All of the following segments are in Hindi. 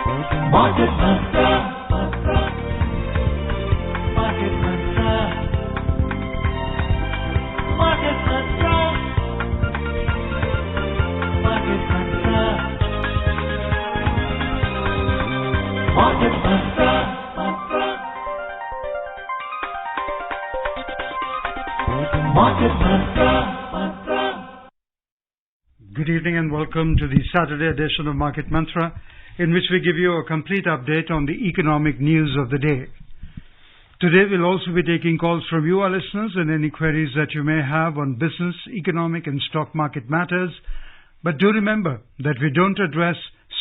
Market Mantra. Market Mantra. Market Mantra. Market Mantra. Market Mantra. Market Mantra. Good evening and welcome to the Saturday edition of Market Mantra, in which we give you a complete update on the economic news of the day. Today we'll also be taking calls from you, our listeners, and any queries that you may have on business, economic and stock market matters. But do remember that we don't address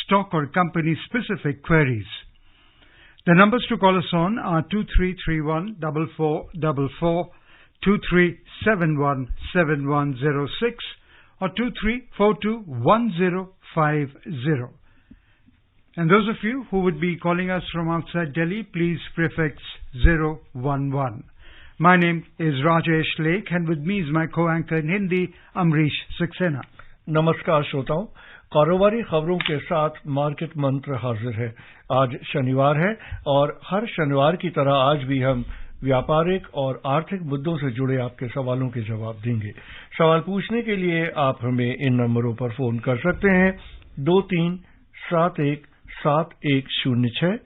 stock or company specific queries. The numbers to call us on are 2331-4444, 2371-7106 or 2342-1050. And those of you who would be calling us from outside Delhi, please prefix 011. My name is Rajesh Lake, and with me is my co-anchor in Hindi, Amrish Saxena. नमस्कार श्रोताओं, कारोबारी खबरों के साथ मार्केट मंत्र हाजिर है। आज शनिवार है और हर शनिवार की तरह आज भी हम व्यापारिक और आर्थिक मुद्दों से जुड़े आपके सवालों के जवाब देंगे। सवाल पूछने के लिए आप हमें इन नंबरों पर फोन कर सकते हैं 23717106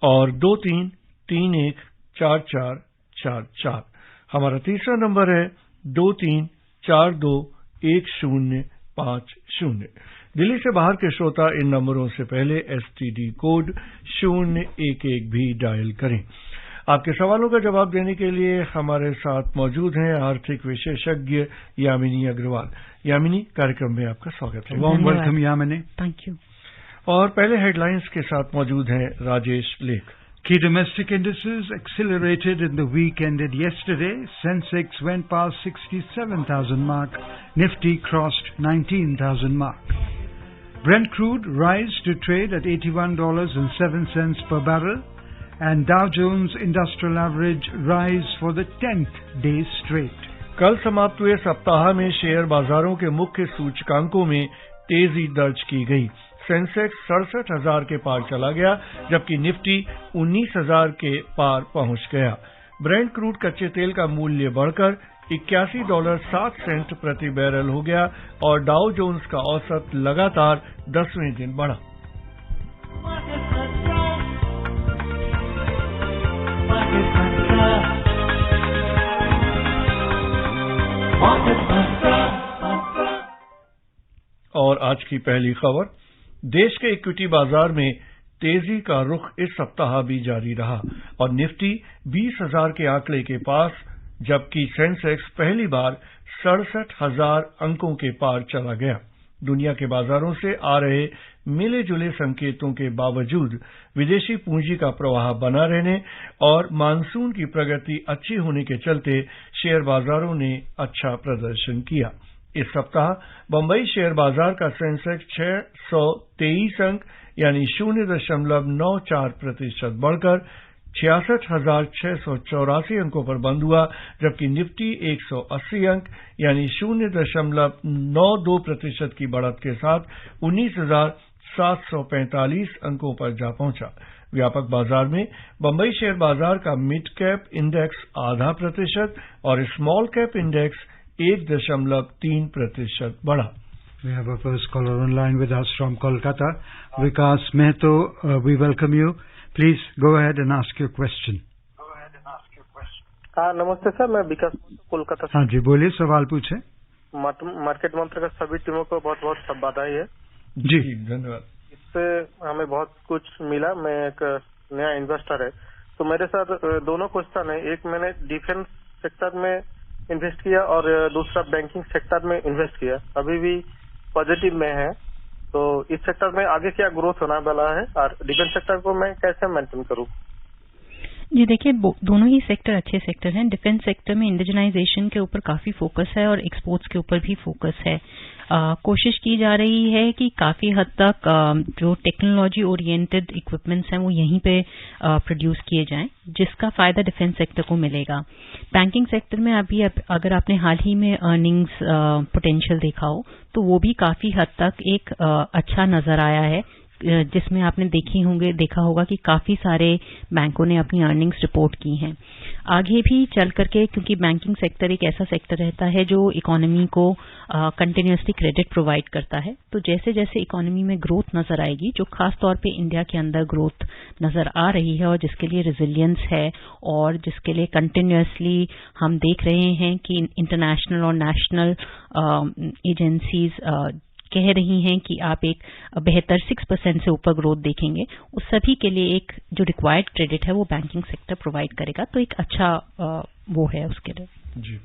और 23314444। हमारा तीसरा नंबर है 23421050। दिल्ली से बाहर के श्रोता इन नंबरों से पहले STD कोड 011 भी डायल करें। आपके सवालों का जवाब देने के लिए हमारे साथ मौजूद हैं आर्थिक विशेषज्ञ यामिनी अग्रवाल। यामिनी, कार्यक्रम में आपका स्वागत है। Warm welcome Yamini. Thank you. और पहले हेडलाइंस के साथ मौजूद हैं राजेश लेख। Key domestic indices accelerated in the week ended yesterday. Sensex went past 67,000 mark. Nifty crossed 19,000 mark. Brent crude rise to trade at $81.07 per barrel. And Dow Jones Industrial Average rise for the 10th day straight. कल समाप्त हुए सप्ताह में शेयर बाजारों के मुख्य सूचकांकों में तेजी दर्ज की गई। सेंसेक्स 67,000 के पार चला गया, जबकि निफ्टी 19,000 के पार पहुंच गया। ब्रेंट क्रूड कच्चे तेल का मूल्य बढ़कर $81.07 प्रति बैरल हो गया और डाउ जोन्स का औसत लगातार 10वें दिन बढ़ा। और आज की पहली खबर, देश के इक्विटी बाजार में तेजी का रुख इस सप्ताह भी जारी रहा और निफ्टी 20,000 के आंकड़े के पास, जबकि सेंसेक्स पहली बार 67,000 अंकों के पार चला गया। दुनिया के बाजारों से आ रहे मिले जुले संकेतों के बावजूद विदेशी पूंजी का प्रवाह बना रहने और मानसून की प्रगति अच्छी होने के चलते शेयर बाजारों ने अच्छा प्रदर्शन किया। इस सप्ताह बंबई शेयर बाजार का सेंसेक्स 623 अंक यानी 0.94% बढ़कर 66,684 अंकों पर बंद हुआ, जबकि निफ्टी 180 अंक यानी 0.92% की बढ़त के साथ 19,745 अंकों पर जा पहुंचा। व्यापक बाजार में बंबई शेयर बाजार का मिड कैप इंडेक्स 0.5% और स्मॉल कैप इंडेक्स 1.3% बढ़ा। We have a first caller online with us from Kolkata. Vikas Mehto, we welcome you. Please go ahead and ask your question. हाँ, नमस्ते सर, मैं विकास कोलकाता से। हाँ जी, बोलिए, सवाल पूछे। मार्केट मंत्र का सभी टीमों को बहुत बहुत बधाई है जी, धन्यवाद। इससे हमें बहुत कुछ मिला। मैं एक नया इन्वेस्टर है, तो मेरे साथ दोनों क्वेश्चन है। एक, मैंने डिफेंस सेक्टर में इन्वेस्ट किया और दूसरा बैंकिंग सेक्टर में इन्वेस्ट किया। अभी भी पॉजिटिव में है, तो इस सेक्टर में आगे क्या ग्रोथ होना वाला है और डिफेंस सेक्टर को मैं कैसे मेंटेन करूं? जी देखिए, दोनों ही सेक्टर अच्छे सेक्टर हैं। डिफेंस सेक्टर में इंडिजनाइजेशन के ऊपर काफी फोकस है और एक्सपोर्ट्स के ऊपर भी फोकस है। कोशिश की जा रही है कि काफी हद तक जो टेक्नोलॉजी ओरिएंटेड इक्विपमेंट्स हैं वो यहीं पे प्रोड्यूस किए जाएं, जिसका फायदा डिफेंस सेक्टर को मिलेगा। बैंकिंग सेक्टर में अभी अगर आपने हाल ही में अर्निंग्स पोटेंशियल देखा हो तो वो भी काफी हद तक एक अच्छा नजर आया है जिसमें आपने देखा होगा कि काफी सारे बैंकों ने अपनी अर्निंग्स रिपोर्ट की हैं। आगे भी चल करके, क्योंकि बैंकिंग सेक्टर एक ऐसा सेक्टर रहता है जो इकोनॉमी को कंटिन्यूअसली क्रेडिट प्रोवाइड करता है, तो जैसे जैसे इकोनॉमी में ग्रोथ नजर आएगी, जो खास तौर पे इंडिया के अंदर ग्रोथ नजर आ रही है और जिसके लिए रेजिलियंस है और जिसके लिए कंटिन्यूअसली हम देख रहे हैं कि इंटरनेशनल और नेशनल एजेंसीज कह रही हैं कि आप एक बेहतर 6% से ऊपर ग्रोथ देखेंगे, उस सभी के लिए एक जो रिक्वायर्ड क्रेडिट है वो बैंकिंग सेक्टर प्रोवाइड करेगा, तो एक अच्छा वो है उसके लिए। जी।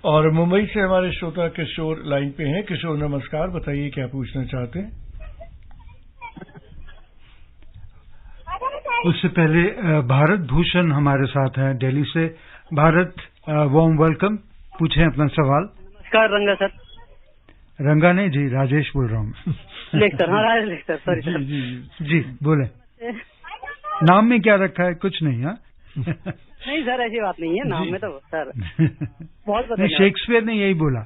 और मुंबई से हमारे श्रोता किशोर लाइन पे हैं। किशोर नमस्कार, बताइए क्या पूछना चाहते हैं। उससे पहले भारत भूषण हमारे साथ हैं दिल्ली से। भारत, वार्म वेलकम, पूछें अपना सवाल। नमस्कार रंगा सर। रंगा नहीं जी, राजेश बोल रहा हूँ। लेक्चर, हाँ राजेश लेक्चर, सॉरी सर। जी बोले। नाम में क्या रखा है? कुछ नहीं। हाँ नहीं सर, ऐसी बात नहीं है नाम में तो सर बहुत शेक्सपियर ने यही बोला।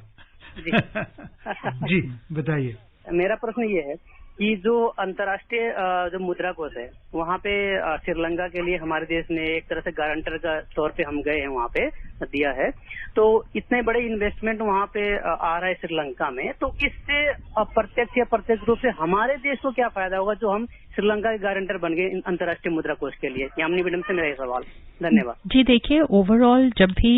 जी बताइए। मेरा प्रश्न ये है कि जो अंतर्राष्ट्रीय जो मुद्रा कोष है, वहाँ पे श्रीलंका के लिए हमारे देश ने एक तरह से गारंटर का तौर पे हम गए हैं, वहाँ पे दिया है, तो इतने बड़े इन्वेस्टमेंट वहाँ पे आ रहा है श्रीलंका में, तो इससे अप्रत्यक्ष या प्रत्यक्ष रूप से हमारे देश को क्या फायदा होगा जो हम श्रीलंका के गारंटर बन गए अंतर्राष्ट्रीय मुद्रा कोष के लिए? यामिनी मैडम से मेरा ये सवाल। धन्यवाद। जी देखिए, ओवरऑल जब भी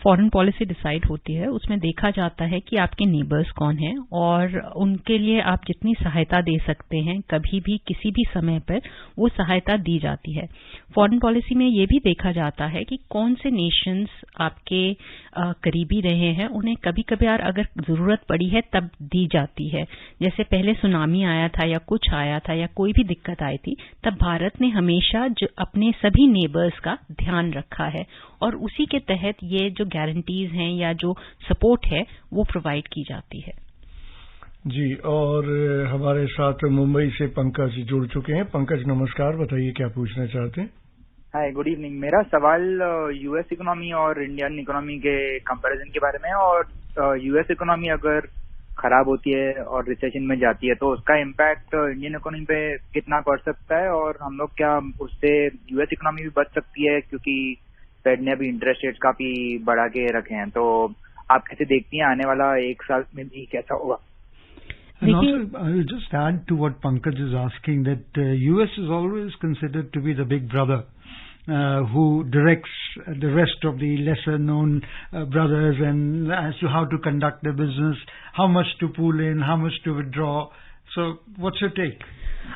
फॉरेन पॉलिसी डिसाइड होती है उसमें देखा जाता है कि आपके नेबर्स कौन हैं और उनके लिए आप जितनी सहायता दे सकते हैं कभी भी किसी भी समय पर वो सहायता दी जाती है। फॉरेन पॉलिसी में ये भी देखा जाता है कि कौन से नेशंस आपके करीबी रहे हैं, उन्हें कभी कभार अगर जरूरत पड़ी है तब दी जाती है। जैसे पहले सुनामी आया था या कुछ आया था या कोई भी दिक्कत आई थी, तब भारत ने हमेशा अपने सभी नेबर्स का ध्यान रखा है और उसी के तहत ये जो गारंटीज हैं या जो सपोर्ट है वो प्रोवाइड की जाती है। जी, और हमारे साथ मुंबई से पंकज जुड़ चुके हैं। पंकज नमस्कार, बताइए क्या पूछना चाहते हैं। हाय, गुड इवनिंग। मेरा सवाल यूएस इकोनॉमी और इंडियन इकोनॉमी के कंपैरिजन के बारे में है। और यूएस इकोनॉमी अगर खराब होती है और रिसेशन में जाती है तो उसका इम्पैक्ट इंडियन इकोनॉमी पे कितना पड़ सकता है, और हम लोग क्या उससे यूएस इकोनॉमी भी बच सकती है, क्योंकि फेड ने अभी इंटरेस्ट रेट काफी बढ़ा के रखे हैं, तो आप कैसे देखती हैं आने वाला एक साल में भी कैसा होगा? And also, I will just add to what Pankaj is asking that US is always considered to be the big brother who directs the rest of the lesser known brothers and as to how to conduct their business, how much to pull in, how much to withdraw. So what's your take?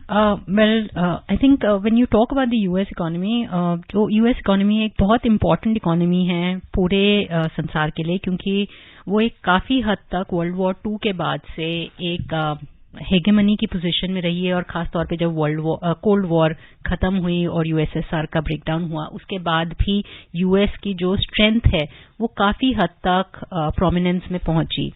I think when you talk about the US economy, जो US economy एक बहुत important economy है पूरे संसार के लिए, क्योंकि वो एक काफी हद तक वर्ल्ड वॉर 2 के बाद से एक हेगेमनी की पोजीशन में रही है, और खास तौर पे जब कोल्ड वॉर खत्म हुई और यूएसएसआर का ब्रेकडाउन हुआ उसके बाद भी यूएस की जो स्ट्रेंथ है वो काफी हद तक प्रोमिनेंस में पहुंची।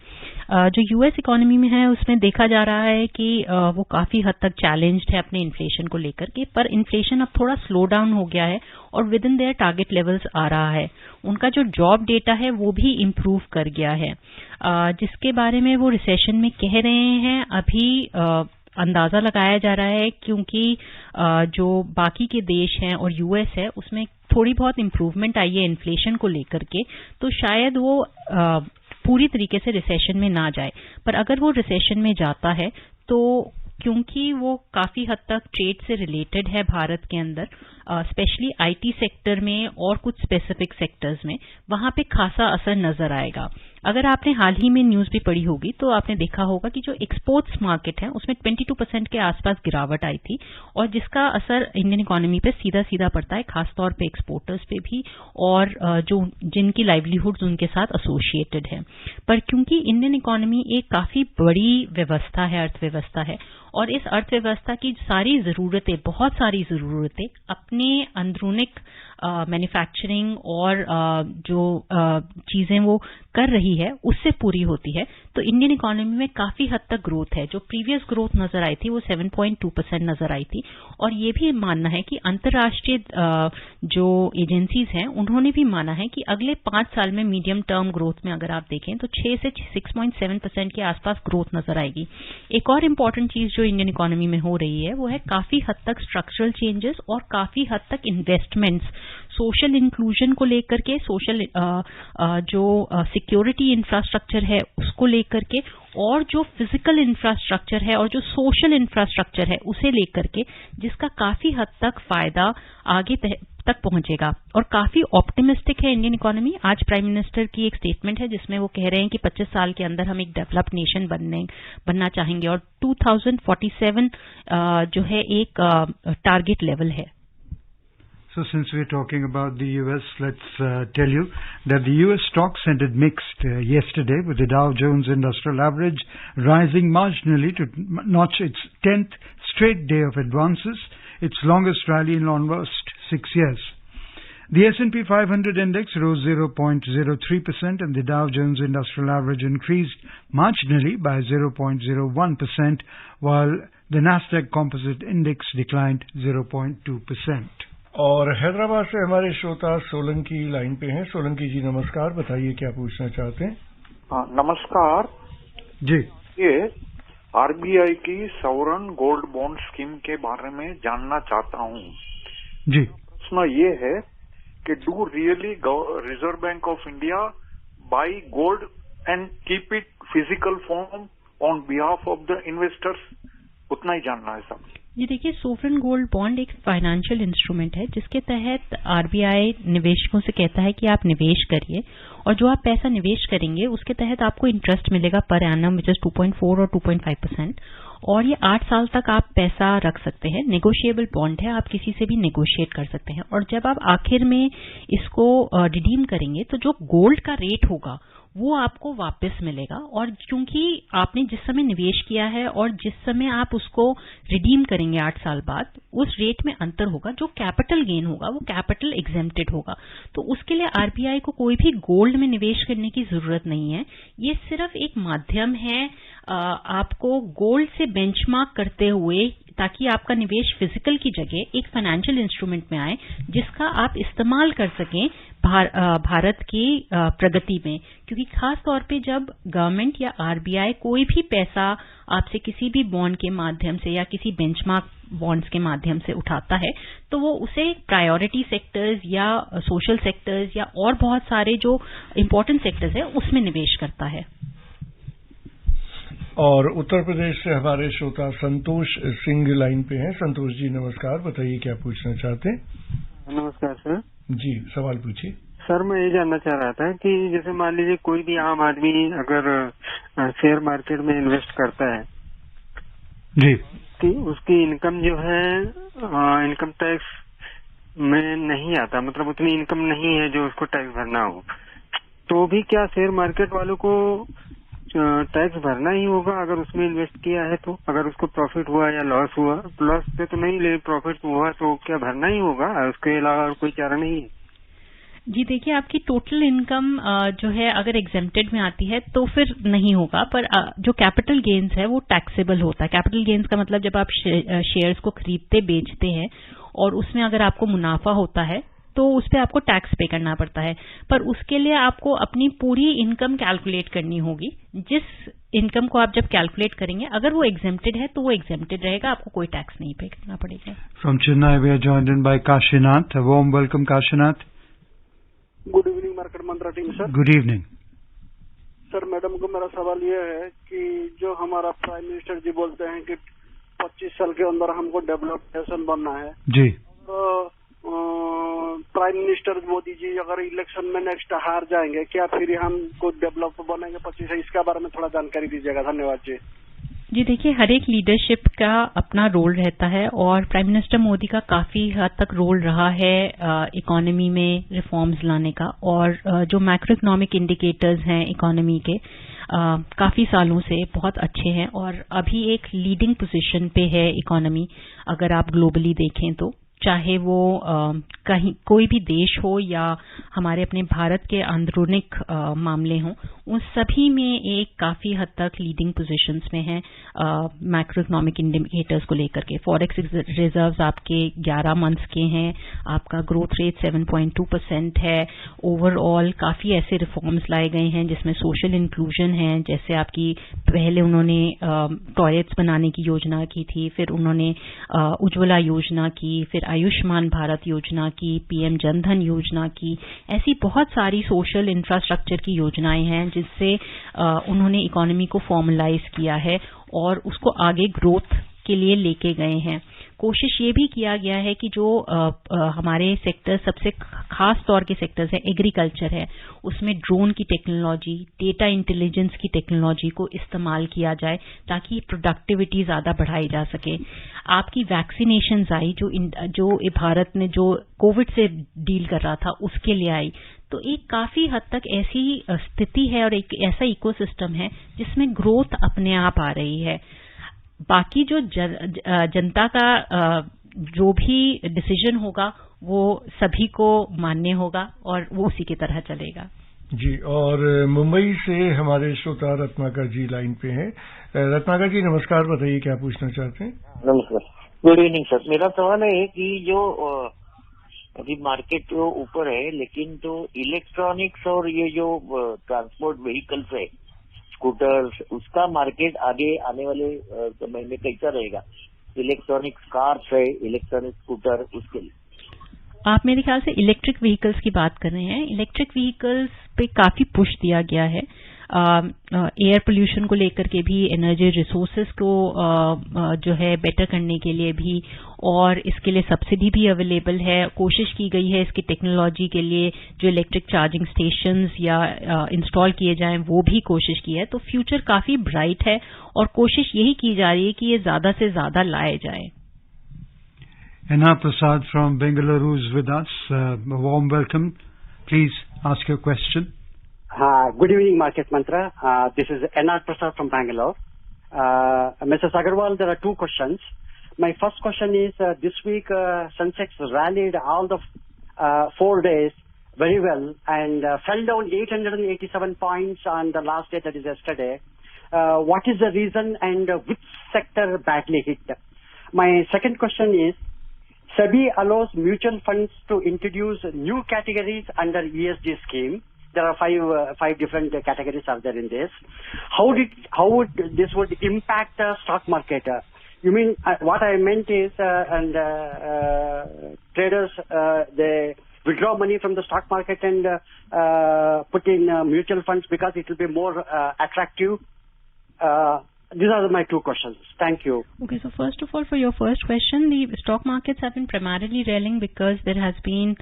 जो यूएस इकोनॉमी में है उसमें देखा जा रहा है कि वो काफी हद तक चैलेंज्ड है अपने इन्फ्लेशन को लेकर के, पर इन्फ्लेशन अब थोड़ा स्लो डाउन हो गया है और within their target levels आ रहा है। उनका जो जॉब डेटा है वो भी इम्प्रूव कर गया है, जिसके बारे में वो रिसेशन में कह रहे हैं अभी अंदाजा लगाया जा रहा है, क्योंकि जो बाकी के देश हैं और यूएस है उसमें थोड़ी बहुत इम्प्रूवमेंट आई है इन्फ्लेशन को लेकर के, तो शायद वो पूरी तरीके से रिसेशन में ना जाए। पर अगर वो रिसेशन में जाता है तो क्योंकि वो काफी हद तक ट्रेड से रिलेटेड है भारत के अंदर, स्पेशली आईटी सेक्टर में और कुछ स्पेसिफिक सेक्टर्स में, वहां पे खासा असर नजर आएगा। अगर आपने हाल ही में न्यूज भी पढ़ी होगी तो आपने देखा होगा कि जो एक्सपोर्ट्स मार्केट है उसमें 22% के आसपास गिरावट आई थी, और जिसका असर इंडियन इकोनॉमी पे सीधा सीधा पड़ता है, खासतौर पे एक्सपोर्टर्स पे भी और जो जिनकी लाइवलीहुड्स उनके साथ एसोसिएटेड है। पर क्योंकि इंडियन इकोनॉमी एक काफी बड़ी व्यवस्था है, अर्थव्यवस्था है, और इस अर्थव्यवस्था की सारी जरूरतें, बहुत सारी जरूरतें अपने अंदरूनिक मैन्युफैक्चरिंग और जो चीजें वो कर रही है उससे पूरी होती है, तो इंडियन इकोनॉमी में काफी हद तक ग्रोथ है। जो प्रीवियस ग्रोथ नजर आई थी वो 7.2% नजर आई थी। और ये भी मानना है कि अंतर्राष्ट्रीय जो एजेंसीज हैं उन्होंने भी माना है कि अगले 5 साल में मीडियम टर्म ग्रोथ में अगर आप देखें तो 6 से 6.7% के आसपास ग्रोथ नजर आएगी। एक और इम्पॉर्टेंट चीज जो इंडियन इकोनॉमी में हो रही है वो है काफी हद तक स्ट्रक्चरल चेंजेस और काफी हद तक इन्वेस्टमेंट्स सोशल इंक्लूजन को लेकर के, सोशल जो सिक्योरिटी इंफ्रास्ट्रक्चर है उसको लेकर के, और जो फिजिकल इंफ्रास्ट्रक्चर है और जो सोशल इंफ्रास्ट्रक्चर है उसे लेकर के, जिसका काफी हद तक फायदा आगे तक पहुंचेगा। और काफी ऑप्टिमिस्टिक है इंडियन इकोनॉमी। आज प्राइम मिनिस्टर की एक स्टेटमेंट है जिसमें वो कह रहे हैं कि 25 साल के अंदर हम एक डेवलप्ड नेशन बनना चाहेंगे और 2047 जो है एक टारगेट लेवल है। So since we're talking about the US, let's tell you that the US stocks ended mixed yesterday, with the Dow Jones Industrial Average rising marginally to notch its 10th straight day of advances, its longest rally in almost 6 years. The S&P 500 index rose 0.03% and the Dow Jones Industrial Average increased marginally by 0.01%, while the Nasdaq Composite Index declined 0.2%. और हैदराबाद से हमारे श्रोता सोलंकी लाइन पे हैं। सोलंकी जी नमस्कार, बताइए क्या पूछना चाहते हैं। हाँ, नमस्कार जी। ये आरबीआई की सॉवरेन गोल्ड बॉन्ड स्कीम के बारे में जानना चाहता हूँ जी। प्रश्न ये है कि do really reserve bank of India by gold and keep it physical form on behalf of the investors, उतना ही जानना है सब। जी देखिए, सोवरेन गोल्ड बॉन्ड एक फाइनेंशियल इंस्ट्रूमेंट है जिसके तहत आरबीआई निवेशकों से कहता है कि आप निवेश करिए और जो आप पैसा निवेश करेंगे उसके तहत आपको इंटरेस्ट मिलेगा पर एनम विच इज 2.4 और 2.5%, और ये 8 साल तक आप पैसा रख सकते हैं। नेगोशिएबल बॉन्ड है, आप किसी से भी नेगोशिएट कर सकते हैं और जब आप आखिर में इसको रिडीम करेंगे तो जो गोल्ड का रेट होगा वो आपको वापस मिलेगा। और क्योंकि आपने जिस समय निवेश किया है और जिस समय आप उसको रिडीम करेंगे 8 साल बाद, उस रेट में अंतर होगा। जो कैपिटल गेन होगा वो कैपिटल एग्जेम्प्टेड होगा। तो उसके लिए आरबीआई को कोई भी गोल्ड में निवेश करने की जरूरत नहीं है। ये सिर्फ एक माध्यम है आपको गोल्ड से बेंचमार्क करते हुए, ताकि आपका निवेश फिजिकल की जगह एक फाइनेंशियल इंस्ट्रूमेंट में आए जिसका आप इस्तेमाल कर सकें भारत की प्रगति में। क्योंकि खास तौर पे जब गवर्नमेंट या आरबीआई कोई भी पैसा आपसे किसी भी बॉन्ड के माध्यम से या किसी बेंचमार्क बॉन्ड्स के माध्यम से उठाता है तो वो उसे प्रायोरिटी सेक्टर्स या सोशल सेक्टर्स या और बहुत सारे जो इंपॉर्टेंट सेक्टर्स है उसमें निवेश करता है। और उत्तर प्रदेश से हमारे श्रोता संतोष सिंह लाइन पे हैं। संतोष जी नमस्कार, बताइए क्या पूछना चाहते हैं। नमस्कार सर जी, सवाल पूछिए। सर मैं ये जानना चाह रहा था कि जैसे मान लीजिए कोई भी आम आदमी अगर शेयर मार्केट में इन्वेस्ट करता है जी, कि उसकी इनकम जो है इनकम टैक्स में नहीं आता, मतलब उतनी इनकम नहीं है जो उसको टैक्स भरना हो, तो भी क्या शेयर मार्केट वालों को टैक्स भरना ही होगा अगर उसमें इन्वेस्ट किया है? तो अगर उसको प्रॉफिट हुआ या लॉस हुआ, लॉस से तो नहीं, लेकिन प्रॉफिट हुआ तो क्या भरना ही होगा? उसके अलावा और कोई चारा नहीं है? जी देखिए, आपकी टोटल इनकम जो है अगर एग्जेम्प्टेड में आती है तो फिर नहीं होगा, पर जो कैपिटल गेन्स है वो टैक्सेबल होता है। कैपिटल गेन्स का मतलब जब आप शेयर्स को खरीदते बेचते हैं और उसमें अगर आपको मुनाफा होता है तो उस पर आपको टैक्स पे करना पड़ता है, पर उसके लिए आपको अपनी पूरी इनकम कैलकुलेट करनी होगी। जिस इनकम को आप जब कैलकुलेट करेंगे अगर वो एग्जेम्प्टेड है तो वो एग्जेम्प्टेड रहेगा, आपको कोई टैक्स नहीं पे करना पड़ेगा। From Chennai we are joined in by Kashinath. A warm welcome, Kashinath. Good evening market Mantra team sir. Good evening. Sir madam को मेरा सवाल ये है कि जो हमारा प्राइम मिनिस्टर जी बोलते हैं कि 25 साल के अंदर हमको डेवलप्ड नेशन बनना है जी, तो प्राइम मिनिस्टर मोदी जी अगर इलेक्शन में नेक्स्ट हार जाएंगे क्या फिर हम कुछ डेवलप बनेंगे 25? इसके बारे में थोड़ा जानकारी दीजिएगा, धन्यवाद जी। जी देखिए, हर एक लीडरशिप का अपना रोल रहता है और प्राइम मिनिस्टर मोदी का काफी हद तक रोल रहा है इकोनॉमी में रिफॉर्म्स लाने का, और जो मैक्रो इकोनॉमिक इंडिकेटर्स हैं इकोनॉमी के काफी सालों से बहुत अच्छे हैं और अभी एक लीडिंग पोजीशन पे है इकोनॉमी अगर आप ग्लोबली देखें तो। चाहे वो कहीं कोई भी देश हो या हमारे अपने भारत के आंदरूनिक मामले हों, उन सभी में एक काफी हद तक लीडिंग पोजीशंस में है मैक्रो इकोनॉमिक इंडिकेटर्स को लेकर के। फॉरेक्स रिजर्व्स आपके 11 मंथ्स के हैं, आपका ग्रोथ रेट 7.2% है। ओवरऑल काफी ऐसे रिफॉर्म्स लाए गए हैं जिसमें सोशल इंक्लूजन है, जैसे आपकी पहले उन्होंने टॉयलेट्स बनाने की योजना की थी, फिर उन्होंने उज्ज्वला योजना की, फिर आयुष्मान भारत योजना की, पीएम जनधन योजना की। ऐसी बहुत सारी सोशल इंफ्रास्ट्रक्चर की योजनाएं हैं जिससे उन्होंने इकोनॉमी को फॉर्मलाइज किया है और उसको आगे ग्रोथ के लिए लेके गए हैं। कोशिश ये भी किया गया है कि जो हमारे सेक्टर सबसे खास तौर के सेक्टर्स है, एग्रीकल्चर है, उसमें ड्रोन की टेक्नोलॉजी, डेटा इंटेलिजेंस की टेक्नोलॉजी को इस्तेमाल किया जाए ताकि प्रोडक्टिविटी ज्यादा बढ़ाई जा सके। आपकी वैक्सीनेशंस आई जो भारत ने जो कोविड से डील कर रहा था उसके लिए आई, तो एक काफी हद तक ऐसी स्थिति है और एक ऐसा इकोसिस्टम है जिसमें ग्रोथ अपने आप आ रही है। बाकी जो जनता का जो भी डिसीजन होगा वो सभी को मान्य होगा और वो उसी की तरह चलेगा। जी, और मुंबई से हमारे श्रोता रत्नाकर जी लाइन पे हैं। रत्नाकर जी नमस्कार, बताइए क्या पूछना चाहते हैं। नमस्कार, गुड इवनिंग सर। मेरा सवाल है कि जो अभी मार्केट तो ऊपर है, लेकिन तो इलेक्ट्रॉनिक्स और ये जो ट्रांसपोर्ट व्हीकल्स है, स्कूटर्स, उसका मार्केट आगे आने वाले समय में कैसा रहेगा? इलेक्ट्रॉनिक कार्स है, इलेक्ट्रॉनिक स्कूटर, उसके लिए आप मेरे ख्याल से इलेक्ट्रिक व्हीकल्स की बात कर रहे हैं। इलेक्ट्रिक व्हीकल्स पे काफी पुश दिया गया है, एयर पोल्यूशन को लेकर के भी, एनर्जी रिसोर्सेज को जो है बेटर करने के लिए भी, और इसके लिए सब्सिडी भी अवेलेबल है। कोशिश की गई है इसकी टेक्नोलॉजी के लिए जो इलेक्ट्रिक चार्जिंग स्टेशंस या इंस्टॉल किए जाएं, वो भी कोशिश की है। तो फ्यूचर काफी ब्राइट है और कोशिश यही की जा रही है कि ये ज्यादा से ज्यादा लाए जाए। Anna Prasad from Bengaluru is with us. A warm welcome. Please ask your question. Good evening, Market Mantra. This is Anna Prasad from Bangalore. Mrs. Agarwal, there are two questions. My first question is, this week Sensex rallied all the 4 days very well and fell down 887 points on the last day, that is yesterday. What is the reason and which sector badly hit? My second question is, SEBI allows mutual funds to introduce new categories under ESG scheme. There are five different categories are there in this. How would this would impact the stock market? You mean what I meant is, traders they withdraw money from the stock market and put in mutual funds because it will be more attractive. These are my two questions. Thank you. Okay, so first of all, for your first question, the stock markets have been primarily rallying because there has been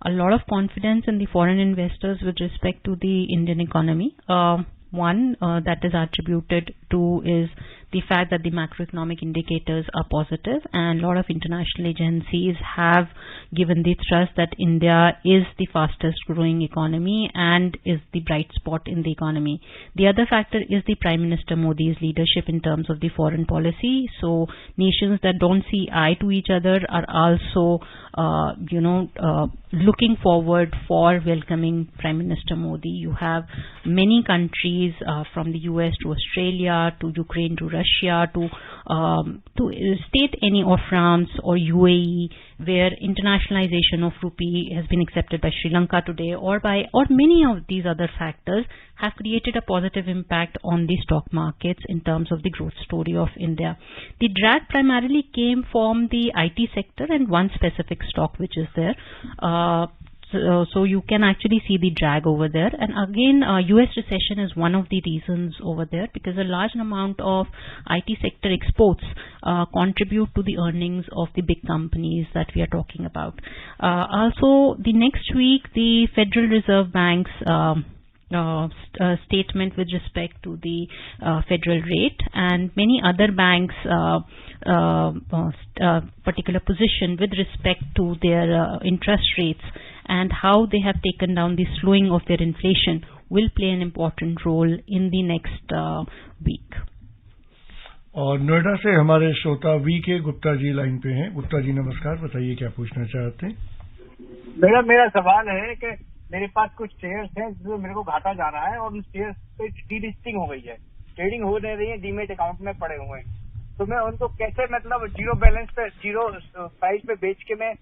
a lot of confidence in the foreign investors with respect to the Indian economy. One that is attributed to is the fact that the macroeconomic indicators are positive, and a lot of international agencies have given the thrust that India is the fastest growing economy and is the bright spot in the economy. The other factor is the Prime Minister Modi's leadership in terms of the foreign policy. So nations that don't see eye to each other are also looking forward for welcoming Prime Minister Modi. You have many countries from the US to Australia to Ukraine to Russia to state any or France or UAE, where internationalization of rupee has been accepted by Sri Lanka today, or many of these other factors have created a positive impact on the stock markets in terms of the growth story of India. The drag primarily came from the IT sector and one specific stock which is there. So you can actually see the drag over there. And again, US recession is one of the reasons over there, because a large amount of IT sector exports contribute to the earnings of the big companies that we are talking about. Also, the next week, the Federal Reserve Bank's statement with respect to the federal rate, and many other banks' particular position with respect to their interest rates and how they have taken down the slowing of their inflation will play an important role in the next week. और नोएडा से हमारे श्रोता वी.के. गुप्ता जी लाइन पे हैं। गुप्ता जी नमस्कार, बताइए क्या पूछना चाहते हैं। मेरा सवाल है कि मेरे पास कुछ शेयर्स हैं जो मेरे को घाटा जा रहा है और उन शेयर्स पे डीलिस्टिंग हो गई है, ट्रेडिंग हो नहीं रही है, डीमेट अकाउंट में पड़े हुए हैं, तो मैं उनको कैसे मतलब जीरो बैलेंस पे जीरो प्राइस पे बेच के मैं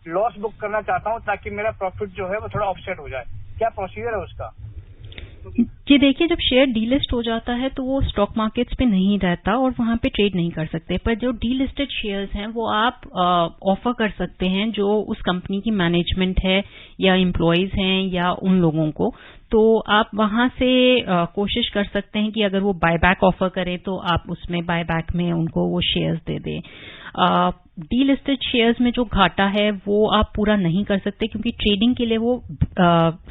लॉस बुक करना चाहता हूँ ताकि मेरा प्रॉफिट जो है वो थोड़ा ऑफसेट हो जाए। क्या प्रोसीजर है उसका? जी देखिए, जब शेयर डीलिस्ट हो जाता है तो वो स्टॉक मार्केट्स पे नहीं रहता और वहां पे ट्रेड नहीं कर सकते, पर जो डीलिस्टेड शेयर्स हैं वो आप ऑफर कर सकते हैं जो उस कंपनी की मैनेजमेंट है या एम्प्लॉयज हैं या उन लोगों को। तो आप वहां से कोशिश कर सकते हैं कि अगर वो बायबैक ऑफर करें तो आप उसमें बायबैक में उनको वो शेयर्स दे दें। डीलिस्टेड शेयर्स में जो घाटा है वो आप पूरा नहीं कर सकते क्योंकि ट्रेडिंग के लिए वो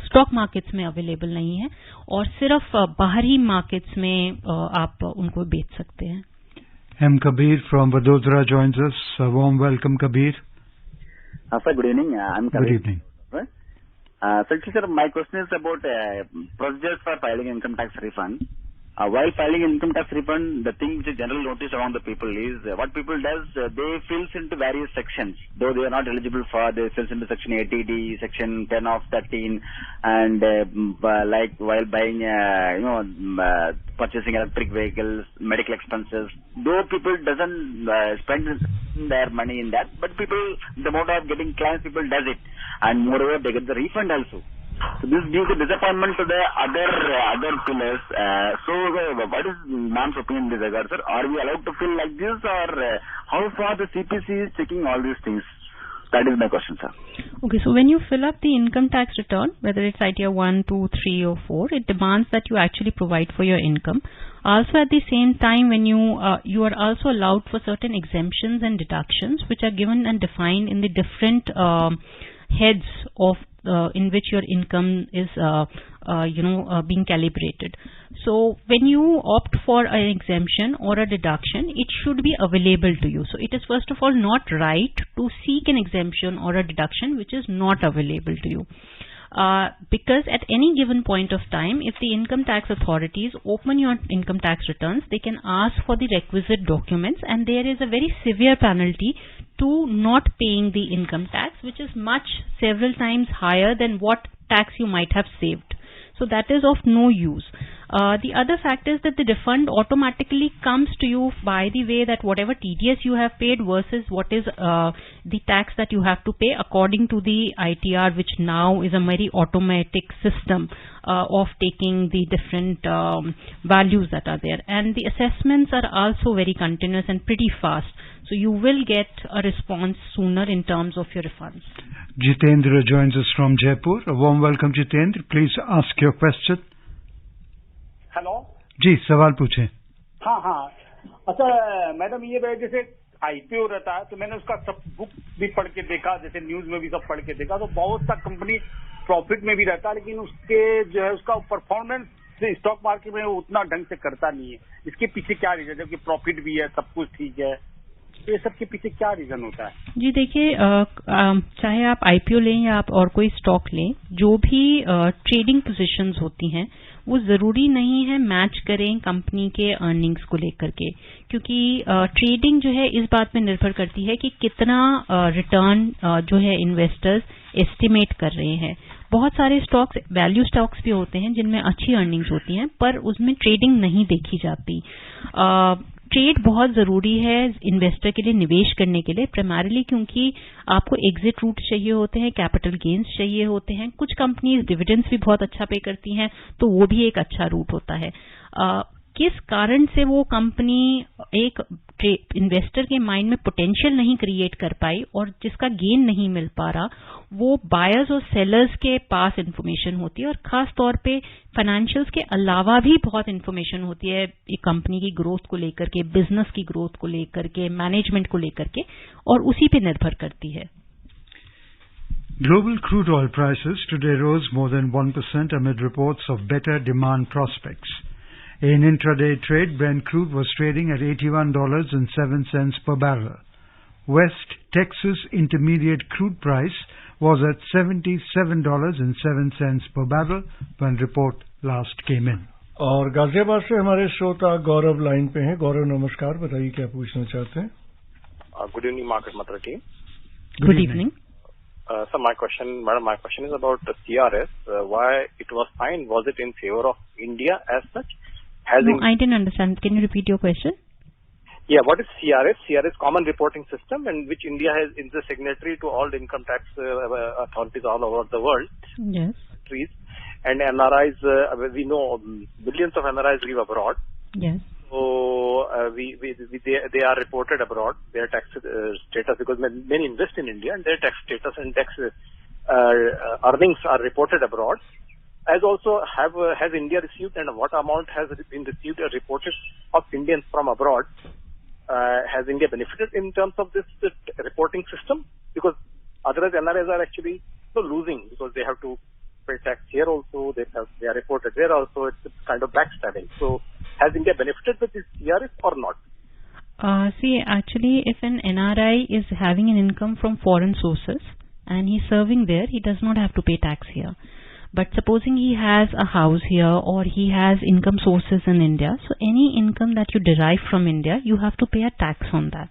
स्टॉक मार्केट्स में अवेलेबल नहीं है और सिर्फ बाहरी मार्केट्स में आप उनको बेच सकते हैं। M. Kabir from Vadodara joins us. A warm welcome, Kabir. Sir, good evening. I'm Kabir. Good evening. Sir, my question is about procedures for filing income tax refund. While filing income tax refund, the thing which is generally noticed among the people is what people does, they fills into various sections. Though they are not eligible for, they fills into section 80D, section 10 of 13, and like while buying, purchasing electric vehicles, medical expenses. Though people doesn't spend their money in that, but people, the amount of getting clients, people does it, and moreover they get the refund also. So this gives a disappointment to the other pillars. So what is ma'am's opinion in this regard, sir? Are we allowed to fill like this, or how far the CPC is checking all these things? That is my question, sir. Okay, so when you fill up the income tax return, whether it's ITR 1, 2, 3 or 4, it demands that you actually provide for your income. Also at the same time, when you are also allowed for certain exemptions and deductions which are given and defined in the different heads of in which your income is being calibrated. So when you opt for an exemption or a deduction, it should be available to you. So it is first of all not right to seek an exemption or a deduction which is not available to you. Because at any given point of time, if the income tax authorities open your income tax returns, they can ask for the requisite documents, and there is a very severe penalty to not paying the income tax, which is several times higher than what tax you might have saved. So that is of no use. The other fact is that the refund automatically comes to you by the way that whatever TDS you have paid versus what is the tax that you have to pay according to the ITR, which now is a very automatic system of taking the different values that are there. And the assessments are also very continuous and pretty fast. So you will get a response sooner in terms of your refunds. Jitendra joins us from Jaipur. A warm welcome, Jitendra. Please ask your question. Hello ji, सवाल पूछें। हाँ अच्छा मैडम, ये जैसे आईपीओ रहता है तो मैंने उसका सब बुक भी पढ़ के देखा, जैसे न्यूज में भी सब पढ़ के देखा, तो बहुत सा कंपनी प्रॉफिट में भी रहता है लेकिन उसके जो है उसका परफॉर्मेंस स्टॉक मार्केट में उतना ढंग से करता नहीं है। इसके पीछे क्या रीजन, जबकि प्रॉफिट भी है, सब कुछ ठीक है, तो ये सब के पीछे क्या रीजन होता है? जी देखिए, चाहे आप आईपीओ लें या आप और कोई स्टॉक लें, जो भी ट्रेडिंग पोजीशंस होती हैं वो जरूरी नहीं है मैच करें कंपनी के अर्निंग्स को लेकर के, क्योंकि ट्रेडिंग जो है इस बात पे निर्भर करती है कि कितना रिटर्न जो है इन्वेस्टर्स एस्टिमेट कर रहे हैं। बहुत सारे स्टॉक्स वैल्यू स्टॉक्स भी होते हैं जिनमें अच्छी अर्निंग्स होती हैं, पर उसमें ट्रेडिंग नहीं देखी जाती। ट्रेड बहुत जरूरी है इन्वेस्टर के लिए निवेश करने के लिए, प्राइमरीली क्योंकि आपको एग्जिट रूट चाहिए होते हैं, कैपिटल गेन्स चाहिए होते हैं। कुछ कंपनीज डिविडेंड्स भी बहुत अच्छा पे करती हैं, तो वो भी एक अच्छा रूट होता है। किस कारण से वो कंपनी एक इन्वेस्टर के माइंड में पोटेंशियल नहीं क्रिएट कर पाई और जिसका गेन नहीं मिल पा रहा, वो बायर्स और सेलर्स के पास इंफॉर्मेशन होती है, और खास तौर पे फाइनेंशियल्स के अलावा भी बहुत इंफॉर्मेशन होती है कंपनी की ग्रोथ को लेकर के, बिजनेस की ग्रोथ को लेकर के, मैनेजमेंट को लेकर के, और उसी पे निर्भर करती है। Global crude oil prices today rose more than 1% amid reports of better demand prospects. In intraday trade, Brent crude was trading at $81.07 per barrel. West Texas Intermediate crude price was at $77.07 per barrel when report last came in. और गाजियाबाद से हमारे श्रोता गौरव लाइन पे हैं। गौरव नमस्कार, बताइए क्या पूछना चाहते हैं। Good evening, Market Mantra team. Good evening. So my question is about the CRS. Why it was signed? Was it in favor of India as such? No, I didn't understand. Can you repeat your question? Yeah, what is CRS? CRS, Common Reporting System, and which India is the signatory to all the income tax authorities all over the world. Yes. Countries. And NRIs, we know billions of NRIs live abroad. Yes. So they are reported abroad, their tax status, because many invest in India and their tax status and tax earnings are reported abroad. As also has India received, and what amount has been received or reported of Indians from abroad? Has India benefited in terms of this reporting system? Because otherwise NRIs are actually losing, because they have to pay tax here also, they are reported there also. It's kind of backstabbing. So has India benefited with this CRS or not? See, actually, if an NRI is having an income from foreign sources and he's serving there, he does not have to pay tax here. But supposing he has a house here or he has income sources in India, so any income that you derive from India, you have to pay a tax on that.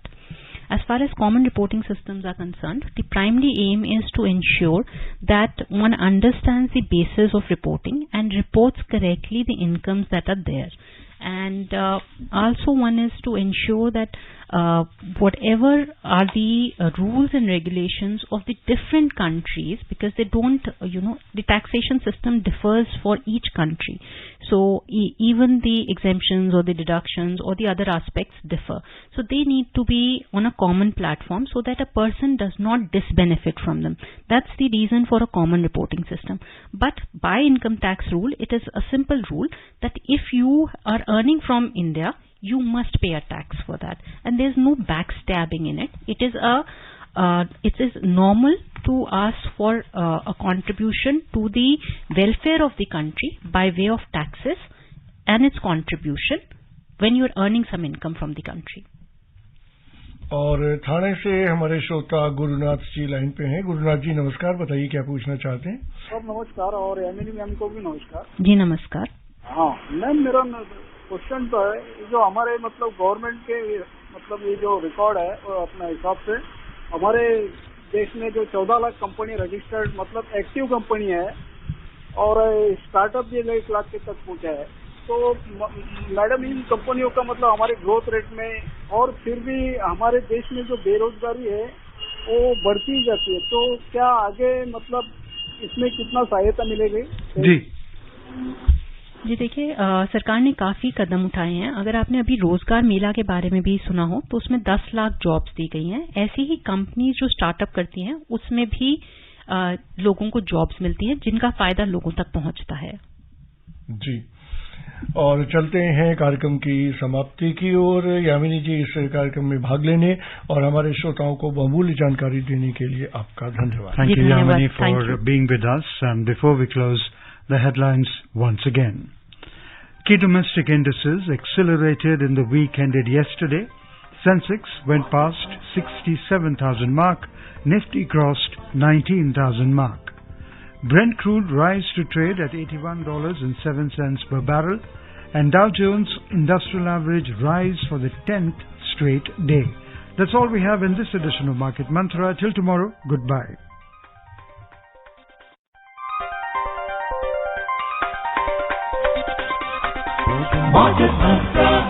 As far as common reporting systems are concerned, the primary aim is to ensure that one understands the basis of reporting and reports correctly the incomes that are there. And also one is to ensure that whatever are the rules and regulations of the different countries, because they don't, the taxation system differs for each country. So even the exemptions or the deductions or the other aspects differ. So they need to be on a common platform so that a person does not disbenefit from them. That's the reason for a common reporting system. But by income tax rule, it is a simple rule that if you are earning from India, you must pay a tax for that, and there's no backstabbing in it. It is normal to ask for a contribution to the welfare of the country by way of taxes and its contribution when you're earning some income from the country. और थाने से हमारे श्रोता गुरुनाथ जी लाइन पे हैं। गुरुनाथ जी नमस्कार, बताइए क्या पूछना चाहते हैं। सर नमस्कार, और एमिनी मैम को भी नमस्कार। जी नमस्कार। हाँ मैम, मेरा क्वेश्चन तो है, जो हमारे गवर्नमेंट के ये जो रिकॉर्ड है अपने हिसाब से हमारे देश में जो 14 lakh company registered active company है और स्टार्टअप भी 1 लाख के तक पहुंचा है। तो मैडम इन कंपनियों का हमारे ग्रोथ रेट में, और फिर भी हमारे देश में जो बेरोजगारी है वो बढ़ती जाती है, तो क्या आगे इसमें कितना सहायता मिलेगी? जी देखिए, सरकार ने काफी कदम उठाए हैं। अगर आपने अभी रोजगार मेला के बारे में भी सुना हो तो उसमें 10 लाख जॉब्स दी गई हैं। ऐसी ही कंपनी जो स्टार्टअप करती हैं उसमें भी लोगों को जॉब्स मिलती हैं जिनका फायदा लोगों तक पहुंचता है। जी, और चलते हैं कार्यक्रम की समाप्ति की ओर। यामिनी जी, इस कार्यक्रम में भाग लेने और हमारे श्रोताओं को बहुमूल्य जानकारी देने के लिए आपका धन्यवाद। Thank you, Yamini, for being with us. And before we close, the headlines once again. Key domestic indices accelerated in the week ended yesterday. Sensex went past 67,000 mark. Nifty crossed 19,000 mark. Brent crude rise to trade at $81.07 per barrel, and Dow Jones Industrial Average rise for the 10th straight day. That's all we have in this edition of Market Mantra. Till tomorrow, goodbye. Market Mantra.